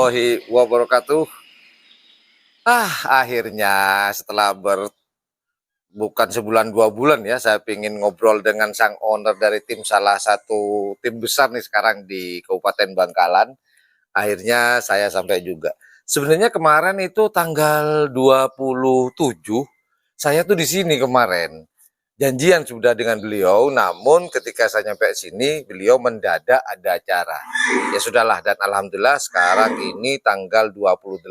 warahmatullahi wabarakatuh. Akhirnya setelah bukan sebulan 2 bulan ya, saya ingin ngobrol dengan sang owner dari tim salah satu tim besar nih sekarang di Kabupaten Bangkalan. Akhirnya saya sampai juga. Sebenarnya kemarin itu tanggal 27, saya tuh di sini kemarin. Janjian sudah dengan beliau, namun ketika saya nyampe sini, beliau mendadak ada acara. Ya sudahlah, dan alhamdulillah sekarang ini tanggal 28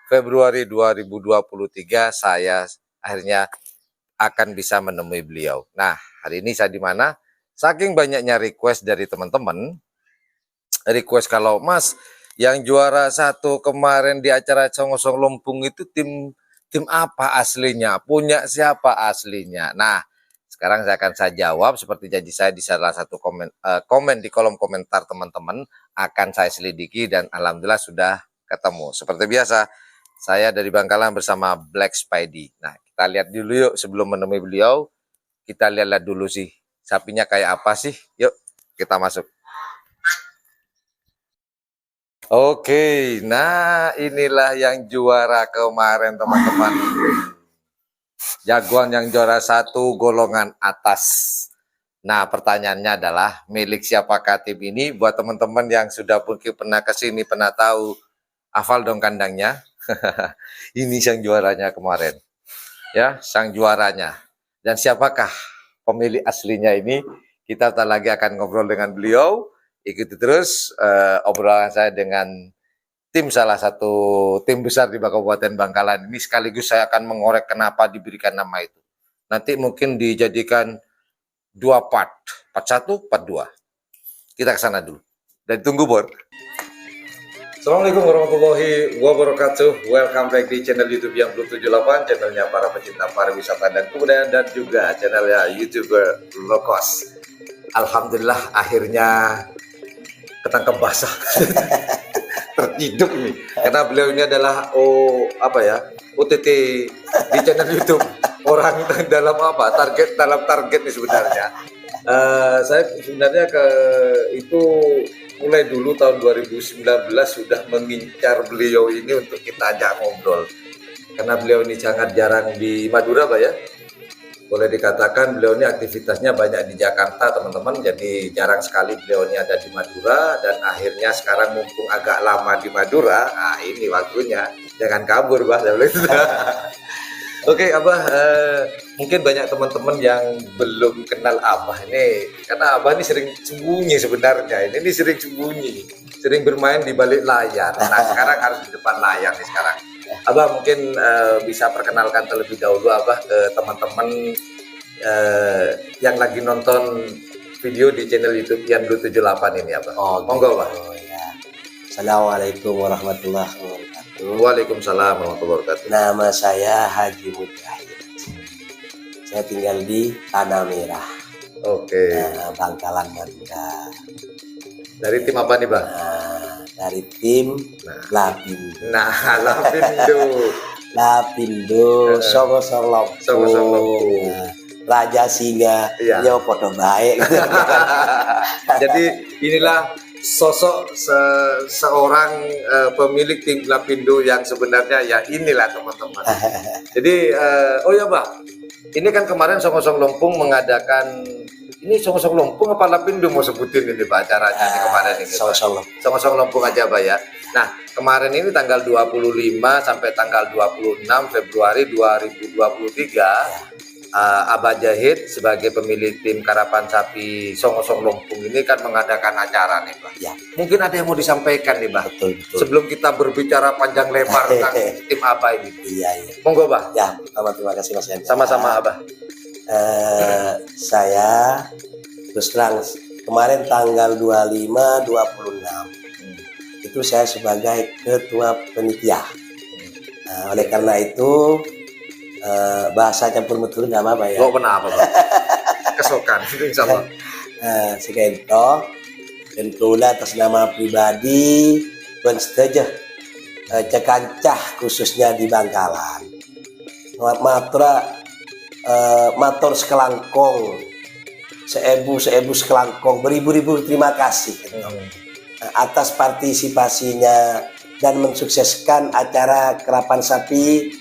Februari 2023 saya akhirnya akan bisa menemui beliau. Nah, hari ini saya di mana? Saking banyaknya request dari teman-teman, request kalau Mas yang juara 1 kemarin di acara Song-Song Lompung itu tim apa aslinya? Punya siapa aslinya? Nah, sekarang saya jawab seperti janji saya di salah satu komen di kolom komentar teman-teman, akan saya selidiki dan alhamdulillah sudah ketemu. Seperti biasa, saya dari Bangkalan bersama Black Spidey. Nah, kita lihat dulu yuk sebelum menemui beliau. Kita lihat dulu sih sapinya kayak apa sih. Yuk, kita masuk. Oke, nah inilah yang juara kemarin teman-teman. Jagoan yang juara 1 golongan atas. Nah pertanyaannya adalah milik siapakah tim ini? Buat teman-teman yang sudah mungkin pernah kesini, pernah tahu, hafal dong kandangnya. Ini sang juaranya kemarin. Ya, sang juaranya. Dan siapakah pemilik aslinya ini? Kita tak lagi akan ngobrol dengan beliau. Ikuti terus obrolan saya dengan tim salah satu tim besar di Kabupaten Bangkalan ini, sekaligus saya akan mengorek kenapa diberikan nama itu. Nanti mungkin dijadikan 2 part 1, part 2. Kita ke sana dulu. Dan tunggu Bor. Assalamualaikum warahmatullahi wabarakatuh. Welcome back di channel YouTube yang Blue 78, channelnya para pecinta pariwisata dan kebudayaan, dan juga channelnya YouTuber low cost. Alhamdulillah akhirnya ketangkep basah. Terhidup nih, karena beliau ini adalah OTT di channel YouTube. Orang dalam target nih sebenarnya. Saya sebenarnya itu mulai dulu tahun 2019 sudah mengincar beliau ini untuk kita ajak ngobrol, karena beliau ini sangat jarang di Madura, Pak ya. Boleh dikatakan beliau ini aktivitasnya banyak di Jakarta teman-teman, jadi jarang sekali beliau ini ada di Madura. Dan akhirnya sekarang mumpung agak lama di Madura, nah ini waktunya, jangan kabur Bah. Oke Abah, mungkin banyak teman-teman yang belum kenal Abah ini, karena Abah ini sering sembunyi sebenarnya, ini sering sembunyi, sering bermain di balik layar. Nah sekarang harus di depan layar nih sekarang. Abah mungkin bisa perkenalkan terlebih dahulu Abah ke teman-teman yang lagi nonton video di channel YouTube yang Blue 78 ini Abah. Monggo Abah. Ya. Assalamualaikum warahmatullahi wabarakatuh. Waalaikumsalam warahmatullahi wabarakatuh. Nama saya Haji Mujahid. Saya tinggal di Tanah Merah. Oke. Bangkalan Madura. Dari tim apa nih Bah? Dari tim Lapindo. Nah, Lapindo. Lapindo, Song-Song Lompung. Raja Singa, iya. Yo podo baik. Jadi inilah sosok seorang pemilik tim Lapindo yang sebenarnya ya inilah teman-teman. Jadi oh ya Bah, ini kan kemarin Song-Song Lompung mengadakan, ini Song-Song Lompung apa Lapindo mau sebutin ini Pak acaranya ini kemarin ini? Song-Song Lompung aja Pak ya. Nah kemarin ini tanggal 25 sampai tanggal 26 Februari 2023 Abah Jahid sebagai pemilik tim karapan sapi Song-Song Lompung ini kan mengadakan acara nih Pak. Ya. Mungkin ada yang mau disampaikan nih Pak. Betul. Sebelum kita berbicara panjang lebar tentang tim Abah ini. Iya. Monggo Bah. Ya, terima kasih Mas Hendra. Sama-sama Abah. Saya terus terang kemarin tanggal 25-26 itu saya sebagai ketua panitia. Nah, oleh karena itu bahasa campur betul nggak apa-apa ya. Lo kenapa Pak? Kesokan insya Allah. Sekian tentulah atas nama pribadi pun setuju cekancah khususnya di Bangkalan. Matur sekelangkong, seebu sekelangkong, beribu-ribu terima kasih atas partisipasinya dan mensukseskan acara Kerapan Sapi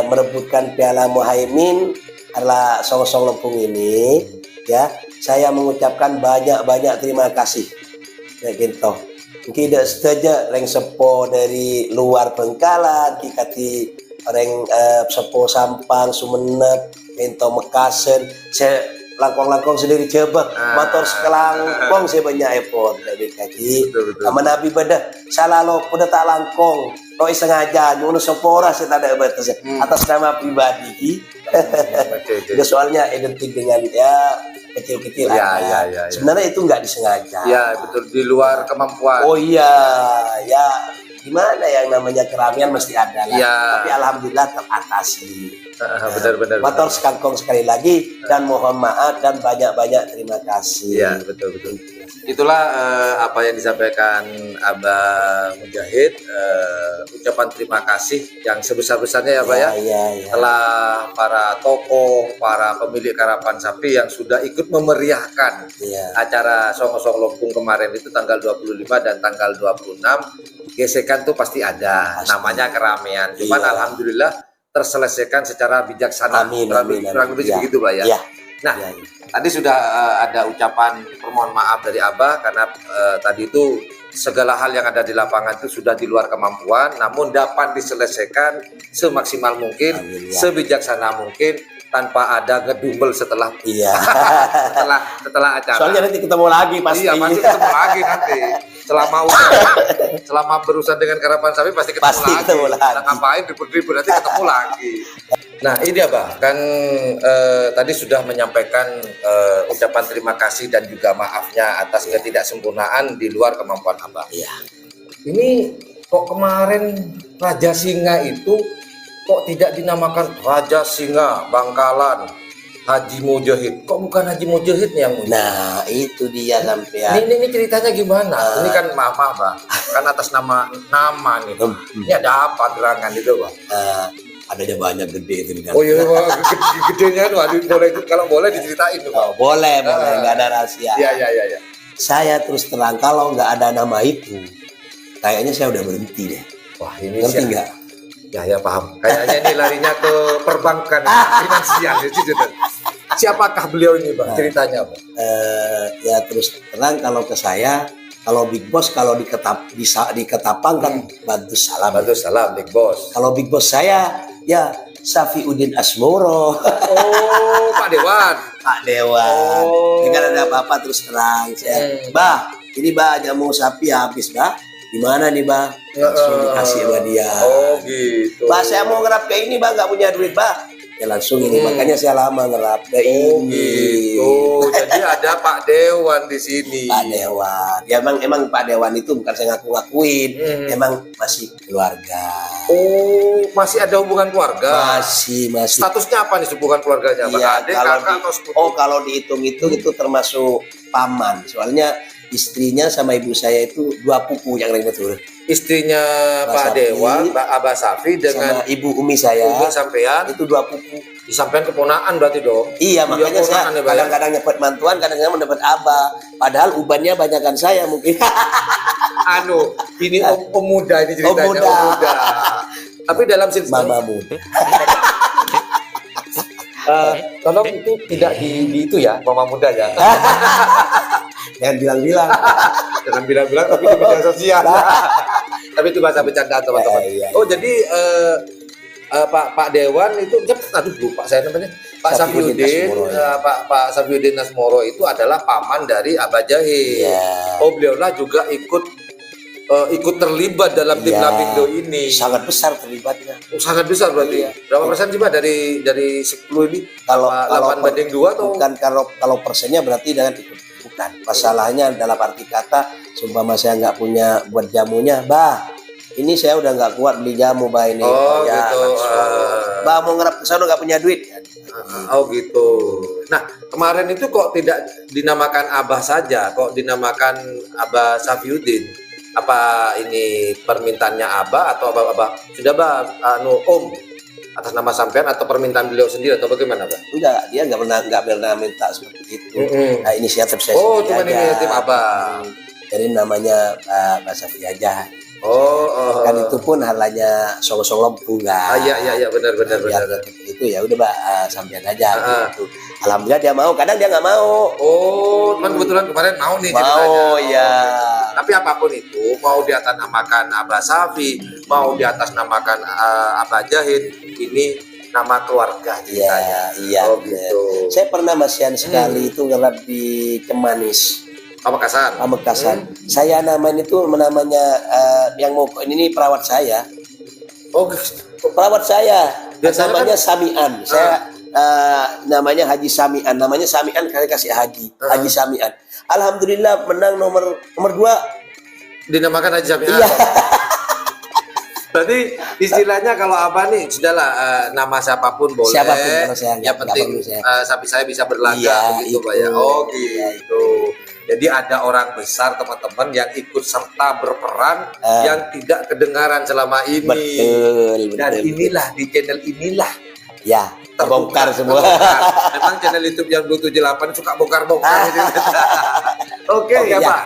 merebutkan Piala Muhaimin adalah Song-Song Lempung ini, ya. Saya mengucapkan banyak-banyak terima kasih. Ya gitu. Mungkin tidak saja reng sepo dari luar Bengkalan, kikati reng sepo Sampang, Sumenep, Ento Mekasen, saya langkong-langkong sendiri coba motor sekelangkong saya banyak epon dari kaki sama Nabi beda salah lo pada tak langkong lo sengaja nyuruh sepora saya tak ada batas atas nama pribadi okay. Soalnya identik dengan ya kecil-kecil ya. Sebenarnya itu nggak disengaja ya betul di luar kemampuan. Oh iya ya gimana yang namanya keramaian mesti ada lah ya. Tapi alhamdulillah teratasi. Benar. Motor sekangkong sekali lagi dan mohon maaf dan banyak-banyak terima kasih. Ya betul. Itulah apa yang disampaikan Abah Mujahid, ucapan terima kasih yang sebesar-besarnya ya Pak ya. Telah para tokoh, para pemilik Karapan Sapi yang sudah ikut memeriahkan acara Song-Song Lempung kemarin itu tanggal 25 dan tanggal 26. Gesekan tuh pasti ada, namanya keramaian. Cuman alhamdulillah terselesaikan secara bijaksana. Kurang lebih begitu Pak ya. Nah, tadi sudah ada ucapan permohon maaf dari Abah karena tadi itu segala hal yang ada di lapangan itu sudah di luar kemampuan, namun dapat diselesaikan semaksimal mungkin, sebijaksana mungkin tanpa ada ngedumel setelah setelah acara. Soalnya nanti ketemu lagi pasti. Iya, pasti ketemu lagi nanti. Selama berurusan dengan Karapan Sapi pasti ketemu lagi. Nah, ngapain ribut-ribut nanti ketemu lagi. Nah ini Abah kan tadi sudah menyampaikan ucapan terima kasih dan juga maafnya atas ketidaksempurnaan di luar kemampuan Abah. Ini kok kemarin Raja Singa itu kok tidak dinamakan Raja Singa Bangkalan Haji Mujahid, kok bukan Haji Mujahid yang muncul? Nah itu dia sampean. Ini ceritanya gimana? Ini kan maaf Bang, kan atas nama nih. Ini ada apa gerangan itu Bang? Adanya banyak gede itu. Oh iya, gedenya tuh, boleh kalau boleh diceritain tuh. Oh, boleh, nggak ada rahasia. Iya. Saya terus terang kalau nggak ada nama itu, kayaknya saya udah berhenti deh. Wah ini ngerti nggak? Ya paham. Kayaknya ini larinya ke perbankan, finansial gitu. Siapakah beliau ini Bang? Ceritanya Bang? Ya terus terang kalau ke saya, kalau Big Boss kalau diketapang kan bantu salam. Bantu salam Big Boss. Kalau Big Boss saya ya Safiuddin Asmoro. Oh Pak Dewan. Pak Dewan. Jika ada apa-apa terus terang saya. Bah, ini bah jamu sapi habis bah. Gimana nih bah? Langsung dikasih sama dia. Oh gitu. Bah saya mau ngerap ke ini bah, nggak punya duit bah. Ya langsung ini makanya saya lama ngerap ke ini. Gitu. Jadi ada Pak Dewan di sini. Pak Dewan. Ya emang Pak Dewan itu bukan saya ngaku-ngakuin. Emang masih keluarga. Oh, masih ada hubungan keluarga. Masih. Statusnya apa nih hubungan keluarganya? Iya, Adik, kakak atau sepupu? kalau dihitung-hitung itu termasuk paman. Soalnya istrinya sama ibu saya itu dua pupu yang lain betul. Istrinya Pak Dewan, Mbak Abah Safi dengan sama ibu Umi saya. Ibu sampean itu dua pupu. Disampaikan keponaan berarti dong. Iya, makanya saya kadang-kadang nyepet mantuan, kadang-kadang mendapat abah. Padahal ubannya banyakan saya mungkin. Ini om muda ini ceritanya. Om muda. Tapi dalam Mama muda. Tolong itu tidak di itu ya, Mama muda ya. Jangan bilang-bilang. Jangan bilang-bilang tapi di media sosial. Tapi itu bahasa bercanda teman-teman. Oh jadi Pak Dewan itu, lupa saya namanya. Pak Safiuddin, Pak Safiuddin Asmoro itu adalah paman dari Abah Jahid. Oh beliaulah juga ikut terlibat dalam tim Lapindo ini. Sangat besar terlibatnya. Sangat besar berarti. Berapa persen sih Pak dari 10 ini? Kalau 8/2 atau? Bukan kalau persennya berarti dengan ikut. Bukan. Masalahnya dalam arti kata, sumpama saya nggak punya buat jamunya, bah. Ini saya udah nggak kuat beli jamu, bah ini. Oh ya, gitu. Bah mau ngerap ke sana nggak punya duit. Oh gitu. Nah kemarin itu kok tidak dinamakan Abah saja, kok dinamakan Abah Safiuddin? Apa ini permintaannya Abah atau Abah sudah bah Om atas nama sampean atau permintaan beliau sendiri atau bagaimana Bang? Enggak, dia nggak pernah minta seperti itu. Nah inisiatif saya. Oh cuma inisiatif Abah. Jadi namanya Pak Safi aja. Kan itu pun halanya song-song lempung kan. Iya benar Biar itu ya udah Mbak, sampean aja gitu. Alhamdulillah dia mau, kadang dia nggak mau. Oh, cuman kebetulan kemarin mau nih Mau ceritanya. ya. Tapi apapun itu, mau di atas namakan Abah Safi, mau di atas namakan Abah Jahid, ini nama keluarga ceritanya. Iya. Oh bener. gitu. Saya pernah masian sekali itu ngerap di Cemanis, Pamekasan. Pamekasan. Saya namanya yang mau ini perawat saya. Oh, Perawat saya Biasanya namanya Samian. Saya namanya Haji Samian. Namanya Samian kali kasih Haji. Haji Samian. Alhamdulillah menang nomor 2. dinamakan Haji Samian. Iya. Berarti istilahnya kalau Abah nih sudahlah, nama siapapun boleh. Siapapun, kalau saya yang nggak penting perlu saya. sapi saya bisa berlaga Iya, begitu Pak ya. itu. Oh gitu. Jadi ada orang besar teman-teman yang ikut serta berperan yang tidak kedengaran selama ini. Betul. Dan inilah di channel inilah Ya, terbongkar semua. terbongkar. Memang channel YouTube yang 278 suka bongkar-bongkar. Oke ya iya. Pak.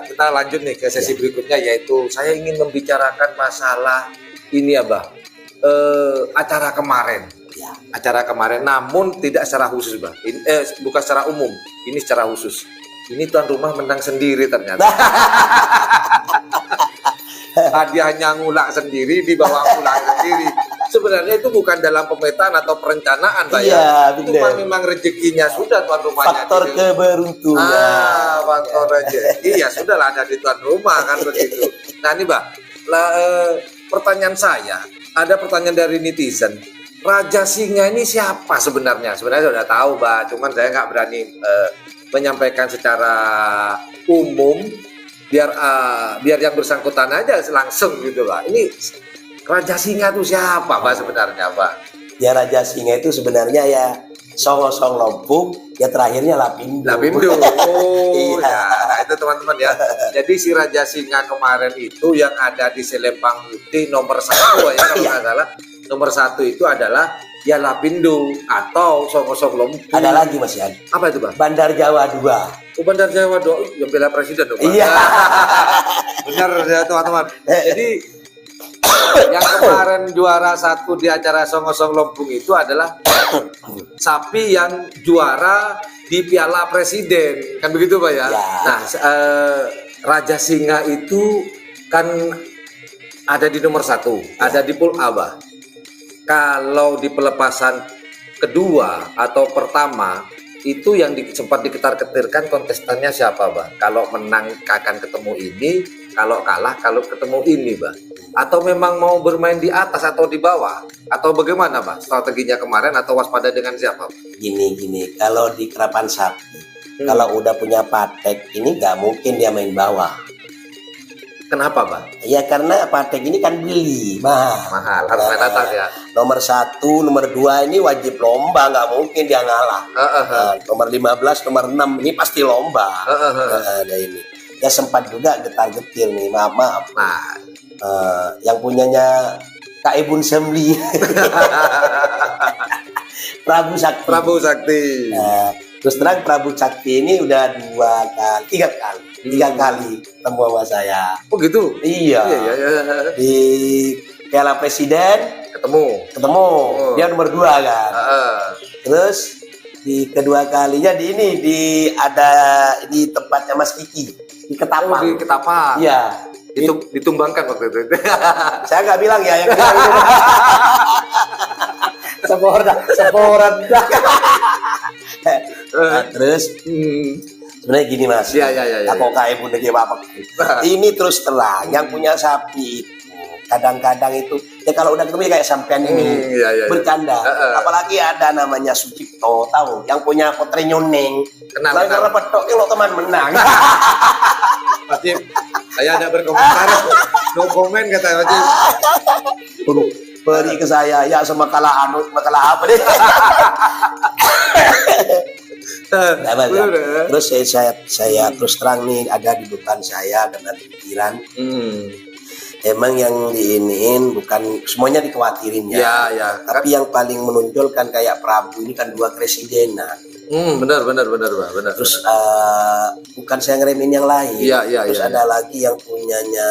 Kita lanjut nih ke sesi berikutnya, yaitu saya ingin membicarakan masalah ini ya Bah. Acara kemarin. Ya. Acara kemarin, namun tidak secara khusus Bah. Bukan secara umum, ini secara khusus. Ini tuan rumah menang sendiri ternyata. Hadiahnya ngulak sendiri, dibawa pulang sendiri. Sebenarnya itu bukan dalam pemetaan atau perencanaan Pak ya. Iya, Cuma benar. memang rezekinya sudah tuan rumahnya. Faktor gitu. keberuntungan. Faktor rezeki ya sudahlah, ada di tuan rumah kan begitu. Nah ini Mbak, pertanyaan saya, ada pertanyaan dari netizen. Raja Singa ini siapa sebenarnya? Sebenarnya sudah tahu Mbak, cuman saya nggak berani menyampaikan secara umum, biar yang bersangkutan aja langsung gitu Mbak. Ini Raja Singa itu siapa Mbak sebenarnya Mbak? Ya Raja Singa itu sebenarnya ya Song Lompung, ya terakhirnya Lapindo. Lapindo. Oh Iya. ya, nah, itu teman-teman ya. Jadi si Raja Singa kemarin itu yang ada di Selempang Putih nomor 1 ya kalau nggak salah. Nomor 1 itu adalah ya Lapindo atau Song Lompung. Ada lagi Mas Yan, Apa itu Bang? Bandar Jawa 2. Oh, Bandar Jawa dong, yang bela presiden dong Bang. Iya. Benar ya teman-teman. Jadi yang kemarin juara 1 di acara Song Lompung itu adalah sapi yang juara di Piala Presiden, kan begitu Pak ya? Ya. Nah, Raja Singa itu kan ada di nomor 1, ada di pool A, Bah. Kalau di pelepasan kedua atau pertama itu yang sempat diketar-ketirkan kontestannya siapa, Bah? Kalau menang akan ketemu ini, kalau kalah kalau ketemu ini, Bah. Atau memang mau bermain di atas atau di bawah? Atau bagaimana, Bah? Strateginya kemarin atau waspada dengan siapa? Gini, kalau di kerapan sapi, kalau udah punya patek ini nggak mungkin dia main bawah. Kenapa, Bah? Ya karena patek ini kan beli Mahal, harus main atas ya. Nomor 1, nomor 2 ini wajib lomba, nggak mungkin dia ngalah. Nah, nomor 15, nomor 6 ini pasti lomba. Ada ini. Ya sempat juga getar-getir nih, maaf. Nah, Yang punyanya Kak Ibun Semli, Prabu Sakti. Prabu Sakti. Terus terang Prabu Sakti ini udah 3 kali ketemu sama saya. Oh gitu? Iya. Iya. Di Piala Presiden Ketemu. Dia nomor 2 kan. Terus di kedua kalinya ada di tempatnya Mas Kiki di Ketapang. Di Ketapang. Iya. Itu ditumbangkan waktu itu. Saya nggak bilang ya, yang bilang itu. Seporan. Nah, terus sebenarnya gini Mas. Iya. Aku kayak bunda apa? Ini terus terang yang punya sapi itu kadang-kadang itu ya kalau udah ketemu kayak sampean ini bercanda. Apalagi ada namanya Sucipto, tahu? Yang punya Putri Nyoneng. Kenal. Karena petok lo teman menang. Pasti saya ada berkomentar. No comment kata Wajib. Beri ke saya ya sama kalah apa deh. Nah, terus saya terus terang nih ada di depan saya dengan pikiran. Emang yang diiniin bukan semuanya dikhawatirin ya. Tapi yang paling menonjolkan kayak Prabu ini kan 2 presidenan. Benar. Terus bukan saya ngeremin yang lain. Iya. Terus ada lagi yang punyanya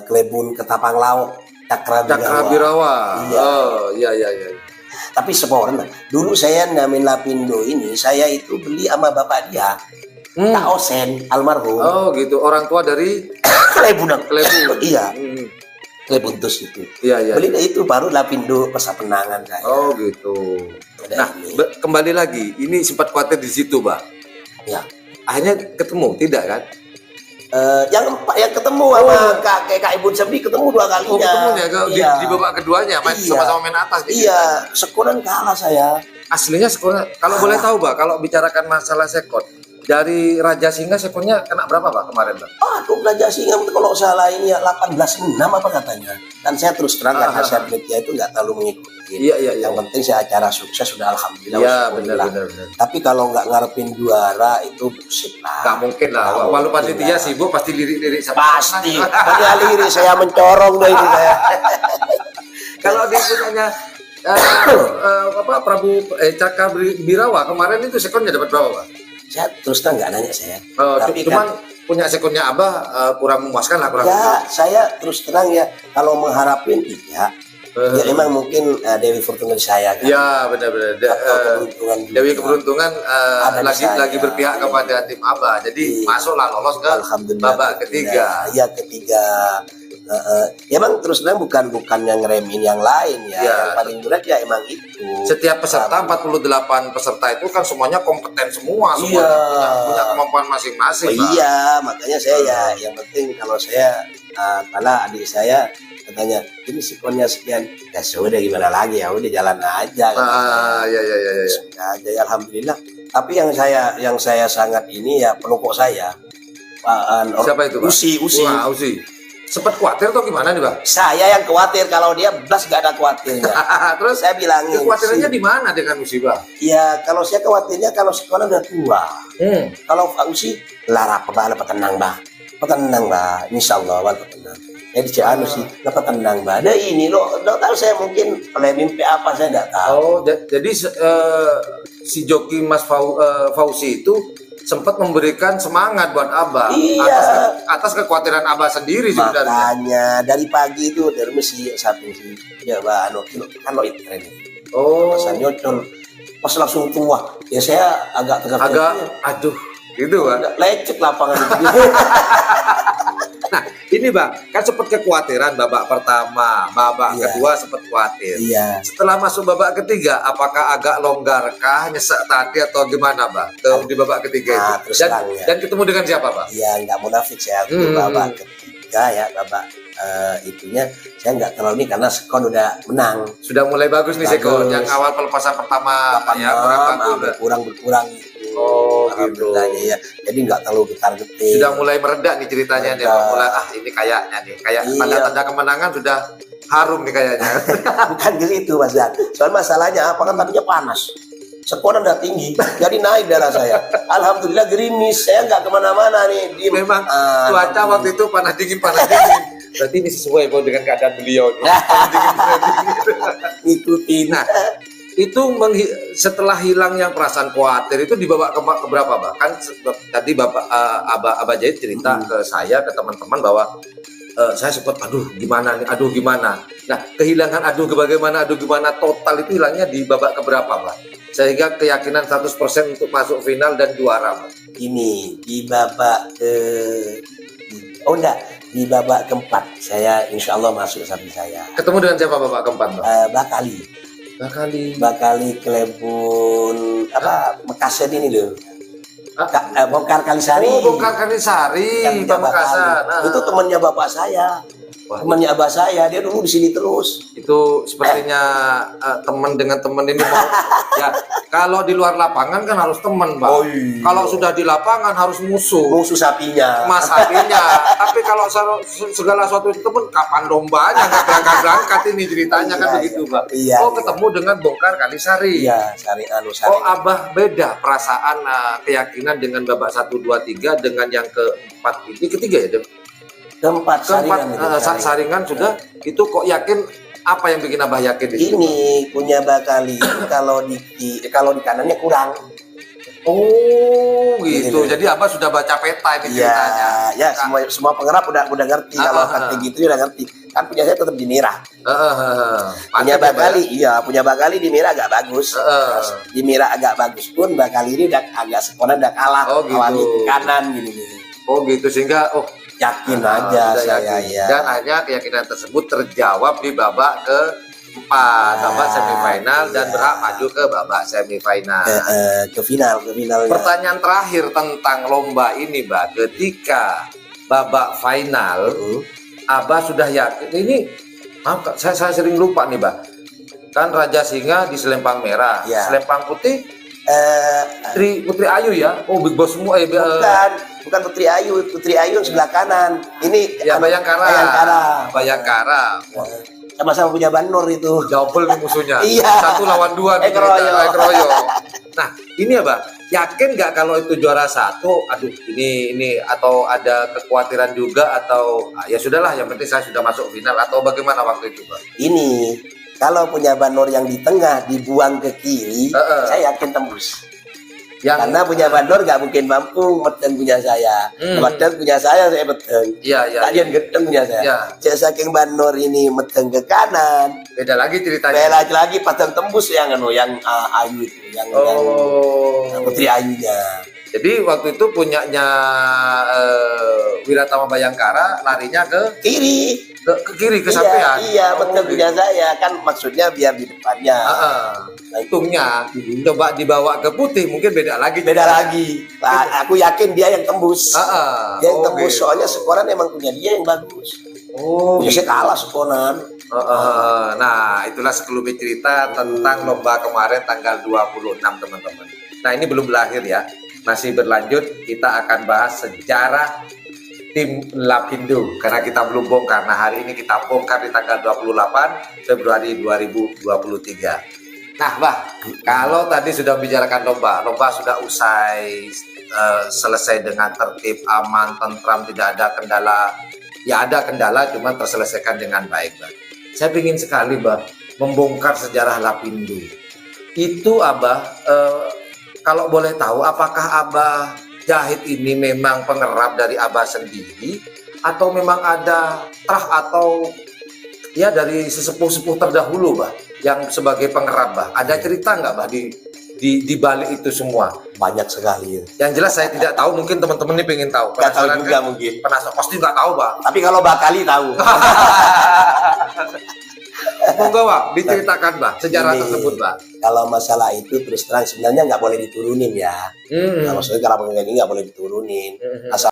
Klebun Ketapang Laut, Cakra Birawa. Iya. Oh, iya. Tapi sempurna. Dulu saya namin Lapindo ini, saya itu beli sama bapak dia, Kak Osen, almarhum. Oh, gitu. Orang tua dari Klebun. Iya, Hmm. Klebuntus itu. Iya. Beli itu baru Lapindo Pesapenangan saya. Oh, gitu. Nah, kembali lagi. Ini sempat khawatir di situ, Pak. Ya. Akhirnya ketemu, tidak kan? Yang ketemu sama Kak Ibu Sebi ketemu 2 kalinya. Oh, ketemu ya Iya. di babak keduanya, main Iya. sama-sama main atas. Gitu. Iya, sekuran kalah saya. Aslinya skornya, kalau boleh tahu, Pak, kalau bicarakan masalah skor, dari Raja Singa skornya kena berapa, Pak, kemarin, Pak? Aduh, Raja Singa kalau salah ini ya 18-6 apa katanya. Kan saya terus terang karena saya penelitian itu nggak terlalu mengikuti. Iya. Yang penting saya acara sukses sudah alhamdulillah. Iya, Alhamdulillah. benar. Tapi kalau nggak ngarepin juara itu bullshit lah. Nggak mungkin lah, Nggak walau mungkin panitia lah. sibuk pasti lirik-lirik sama Pasti. Padahal lirik saya mencorong deh ini saya. Kalau dia punyanya Prabu Cakra Birawa kemarin itu skornya dapat berapa, Pak? Saya terus terang nggak nanya saya. Tapi Cuman kan punya skornya Abah kurang memuaskan lah, kurang. ya saya terus terang ya kalau mengharapin iya. Ya emang mungkin Dewi Fortuna di saya kan. Iya, benar. Atau keberuntungan juga. Dewi keberuntungan Ada di saya. lagi berpihak kepada tim Abah. Jadi Iya. masuklah lolos ke Alhamdulillah. babak ketiga. Iya, ketiga. Emang terus terang bukan yang ngeremin yang lain ya. Iya. Yang paling berat ya emang itu. Setiap peserta 48 peserta itu kan semuanya kompeten semua, Iya. punya kemampuan masing-masing. Pak. Iya, makanya saya ya yang penting kalau saya malah adik saya katanya ini skornya sekian, ya sudah gimana lagi ya udah jalan aja. Iya. Sudah aja ya, alhamdulillah. Tapi yang saya sangat ini ya pelukuk saya. Siapa itu, Pak? Usi. Wah, Usi. Sempat khawatir atau gimana nih, Pak? Saya yang khawatir kalau dia belas gak ada khawatirnya. Terus Saya bilangin. kekhawatirannya di mana dengan Usi, Pak? Ya kalau saya khawatirnya kalau sekolah udah tua. Kalau Pak Usi larap petenang bah, insya Allah petenang. Jadi si sih, petenang bah. Ada ini loh, tahu saya mungkin oleh mimpi apa saya tidak tahu. Oh, jadi si joki Mas Fauzi itu sempat memberikan semangat buat Abah atas kekhawatiran Abah sendiri sebenarnya. Makanya dari pagi itu dari mesi satu sih, ya bah, kan itu keren. Oh, Pas nyocol, pas langsung tua, ya saya agak aduh, gitu kan. lecet lapangan itu. Nah, ini Bang, kan sempat kekhawatiran babak pertama, babak kedua sempat khawatir. Iya. Setelah masuk babak ketiga, apakah agak longgarkah, nyesek tadi atau gimana, Bang? Di babak ketiga itu. Dan ketemu dengan siapa, Bang? Iya, nggak munafik saya babak ketiga ya, babak itunya saya nggak terlalu ini karena skor udah menang. Sudah mulai bagus nih skor. Yang awal pelepasan pertama ya berkurang gitu. Oh, gitu. Ya. Jadi nggak terlalu getar-getir. Sudah mulai meredak nih ceritanya nih, Bang. Mulai ini kayaknya nih, kayak tanda-tanda kemenangan sudah harum nih kayaknya. Bukan gitu, Mas Dan. Soal masalahnya apa kan tadinya panas. Skor udah tinggi, jadi naik darah saya. Alhamdulillah gerimis, saya nggak kemana-mana nih. Memang cuaca waktu itu panas dingin. Berarti ini sesuai dengan keadaan beliau. Ngikutin. Nah, itu setelah hilangnya perasaan khawatir itu di babak ke berapa, Bang? Kan tadi Abah Jahit cerita ke saya, ke teman-teman bahwa saya sempat aduh gimana nih, nah kehilangan bagaimana total itu hilangnya di babak keberapa, Bang? Sehingga keyakinan 100% untuk masuk final dan juara, Bang. Ini di babak di babak keempat saya insya Allah masuk sapi saya. Ketemu dengan siapa babak keempat, Bang? Bakali Klebun Mekasan ini loh. Bongkar Kalisari. Oh, Bongkar Kalisari, Pak Mekasan. Itu temannya bapak saya. Temannya abah saya, dia dulu di sini terus. Itu sepertinya teman dengan teman ini mau ya. Kalau di luar lapangan kan harus teman, Pak. Kalau sudah di lapangan harus musuh sapinya. Mas sapinya. Tapi kalau segala sesuatu itu teman, kapan dombanya nggak berangkat ini ceritanya kan begitu, Pak. Ketemu dengan Bongkar Kalisari. Iya, Sari. Oh, Abah beda perasaan keyakinan dengan babak 1 2 3 dengan yang keempat ini ketiga ya, keempat saringan sudah itu kok yakin apa yang bikin Abah yakin di ini punya Bakali kalau di kanannya kurang Oh gitu. Gitu. Jadi Abah sudah baca peta ini Iya, ceritanya. ya semua pengerap udah ngerti kalau kata gitu udah ngerti. Kan punya saya tetap di Mira. Punya Mantap ya, Pak, Bakali, iya punya Bakali di Mira agak bagus. Di Mira agak bagus pun Bakali ini udah agak sekolah udah kalah. Oh, gitu. Awalnya ke kanan gini. Oh gitu sehingga Yakin aja sudah saya yakin. ya. Dan akhirnya keyakinan tersebut terjawab di babak keempat, babak semifinal dan iya. berhak maju ke babak semifinal. Ke finalnya. Pertanyaan terakhir tentang lomba ini, Mbak. Ketika babak final, Abah sudah yakin ini, maaf, saya sering lupa nih, Mbak. Kan Raja Singa di selempang merah, Ya. selempang putih Putri Ayu ya. Oh, Big Boss semua ya. Bukan Putri Ayu sebelah kanan. Ini Ya, Bayangkara. Wah, Sama-sama punya Banur itu. double nih musuhnya. Iya. 1 lawan 2 nih. Keroyo. Nah, ini ya, Mbak. Yakin nggak kalau itu juara 1? Aduh, ini atau ada kekhawatiran juga atau ya sudahlah, yang penting saya sudah masuk final atau bagaimana waktu itu, Mbak? Ini kalau punya Banur yang di tengah dibuang ke kiri, saya yakin tembus. Karena punya Banur nggak mungkin mampu meten punya saya. Meten punya saya beteng. Iya. Kalian gedeng punya saya. Iya. Saking Banur ini meteng ke kanan, Beda lagi ceritanya. bela lagi pasang tembus yang Ayu itu, yang Putri Ayunya. Jadi waktu itu punyanya Wiratama Bayangkara larinya ke Kiri. kiri ke sampean. Iya, betul punya saya kan maksudnya biar di depannya. Nah, hitungnya coba dibawa ke putih mungkin beda lagi. Beda lagi. Nah, aku yakin dia yang tembus. Dia yang tembus gitu. soalnya Sekoran emang punya dia yang bagus. Punya saya kalah Sekoran. Nah, itulah sekelumit cerita tentang lomba kemarin tanggal 26, teman-teman. Nah, ini belum berakhir ya. Masih berlanjut, kita akan bahas sejarah tim Lapindo karena kita belum bongkar. Nah, hari ini kita bongkar di tanggal 28 Februari 2023. Nah, Mbak, kalau tadi sudah bicarakan lomba sudah usai, selesai dengan tertib, aman, tentram, tidak ada kendala. Ya ada kendala, cuma terselesaikan dengan baik, Mbak. Saya ingin sekali, Mbak, membongkar sejarah Lapindo. Itu, Abah, kalau boleh tahu, apakah Abah Jahit ini memang pengerap dari Abah sendiri, atau memang ada trah atau ya dari sesepuh-sepuh terdahulu, Mbak, yang sebagai pengerap, Mbak? Ada cerita nggak, Mbak, di balik itu semua? Banyak sekali. Yang jelas saya tidak tahu, mungkin teman-teman ini pengen tahu. Nggak tahu Penasaran juga kan? mungkin. Penasaran, pasti nggak tahu, Mbak. Tapi kalau Bakali tahu. Monggo, Mbak, diceritakan, Mbak, sejarah Ini, tersebut, Mbak. Kalau masalah itu terus terang sebenarnya nggak boleh diturunin ya. Nah, maksudnya kalau ini nggak boleh diturunin. Asal